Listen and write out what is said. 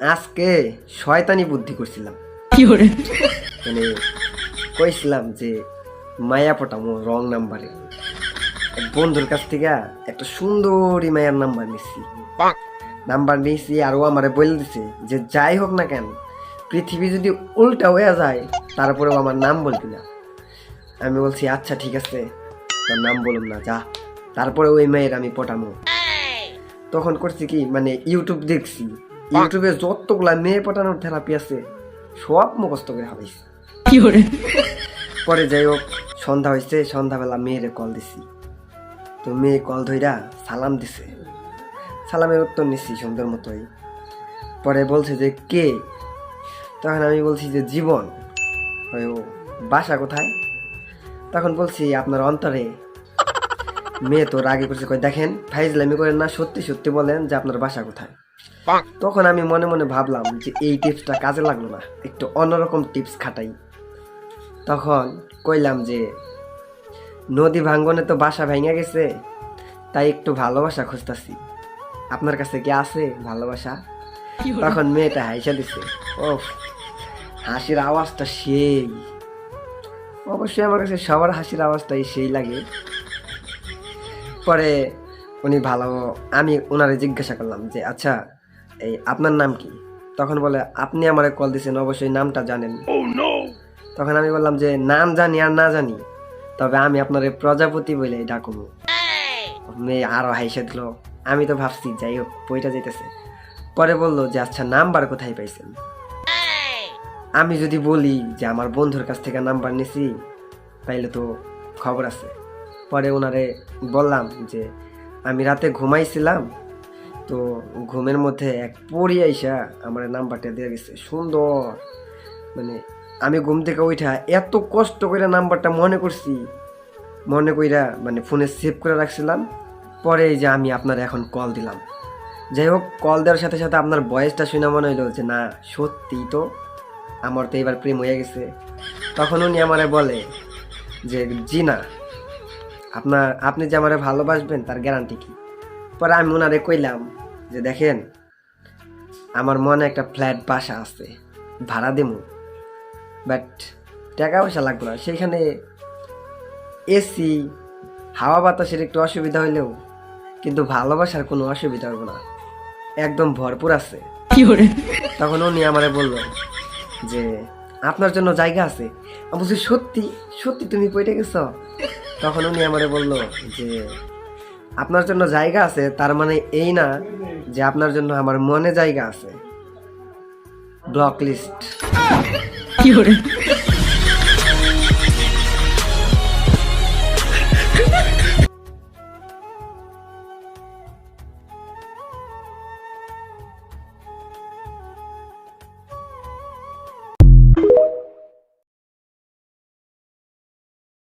আজকে শয়তানি বুদ্ধি করছিলাম। মানে কইছিলাম যে মায়া পটামো রং নাম্বারে এক বন্ধুর কাছ থেকে একটা সুন্দরী মায়ের নাম্বার নিছি আর ও আমারে বলে দিছে যে যাই হোক না কেন পৃথিবী যদি উল্টা হয়ে যায় তারপরেও আমার নাম বলবি না। আমি বলছি আচ্ছা ঠিক আছে, তোর নাম বলুন না, যা। তারপরে ওই মেয়ের আমি পটামো। তখন করছি কি, মানে ইউটিউব দেখছি, ইউটিউবে যতগুলা মেয়ে পটানোর থেরাপি আছে সব মুখস্থ করে হারাইছি। পরে যাই হোক সন্ধ্যা হয়েছে, সন্ধ্যাবেলা মেয়েরে কল দিছি। তো মেয়ে কল ধইরা সালাম দিছে, সালামের উত্তর নিচ্ছি সুন্দর মতোই। পরে বলছে যে কে? তখন আমি বলছি যে জীবন। ও বাসা কোথায়? তখন বলছি আপনার অন্তরে। মেয়ে তো রাগে করছে, কই দেখেন ফাইজলামি করেন না, সত্যি সত্যি বলেন যে আপনার বাসা কোথায়। তখন আমি মনে মনে ভাবলাম যে এই টিপসটা কাজে লাগলো না, একটু অন্যরকম টিপস খাটাই। তখন কইলাম যে নদী ভাঙ্গনে তো বাসা ভেঙে গেছে, তাই একটু ভালোবাসা খুঁজতেছি, আপনার কাছে কি আছে ভালোবাসা? তখন মেয়েটা হাসা দিছে। ও হাসির আওয়াজটা সেই, অবশ্যই আমার কাছে সবার হাসির আওয়াজটাই সেই লাগে। পরে উনি আমি ওনারে জিজ্ঞাসা করলাম যে আচ্ছা এই আপনার নাম কি? তখন বলে আপনি আমারে কল দিয়েছেন, অবশ্যই নামটা জানেন। তখন আমি বললাম যে নাম জানি আর না জানি, তবে আমি আপনার প্রজাপতি বলে ডাকবো। মেয়ে আরো হাইসা দিল। আমি তো ভাবছি যাই হোক বইটা যেতেছে। পরে বললো যে আচ্ছা নাম্বার কোথায় পাইছেন? আমি যদি বলি যে আমার বন্ধুর কাছ থেকে নাম্বার নিছি তাইলে তো খবর আছে। পরে ওনারে বললাম যে আমি রাতে ঘুমাইছিলাম, তো ঘুমের মধ্যে এক পরি আইসা আমার নাম্বারটা দিয়ে গেছে সুন্দর। মানে আমি ঘুম থেকে উঠা এত কষ্ট করে নাম্বারটা মনে কইরা মানে ফোনে সেভ করে রাখছিলাম। পরে এই যে আমি আপনার এখন কল দিলাম। যাই হোক কল দেওয়ার সাথে সাথে আপনার বয়সটা শুনে মনে হইলো যে না সত্যিই তো আমার তো এবার প্রেম হয়ে গেছে। তখন উনি আমারে বলে যে জি না, আপনি যে আমারে ভালোবাসবেন তার গ্যারান্টি কি? পরে আমি ওনারে কইলাম যে দেখেন আমার মনে একটা ফ্ল্যাট বাসা আছে, ভাড়া দেবো, বাট টাকা পয়সা লাগবে না। সেইখানে এসি হাওয়া বাতাসের একটু অসুবিধা হইলেও কিন্তু ভালোবাসার কোনো অসুবিধা হবে না, একদম ভরপুর আছে। তখন উনি আমারে বলল যে আপনার জন্য জায়গা আছে। আমি বলছি সত্যি সত্যি তুমি কইটে গেছ? তখন উনি আমারে বলল যে আপনার জন্য জায়গা আছে তার মানে এই না যে আপনার জন্য আমার মনে জায়গা আছে। Block list.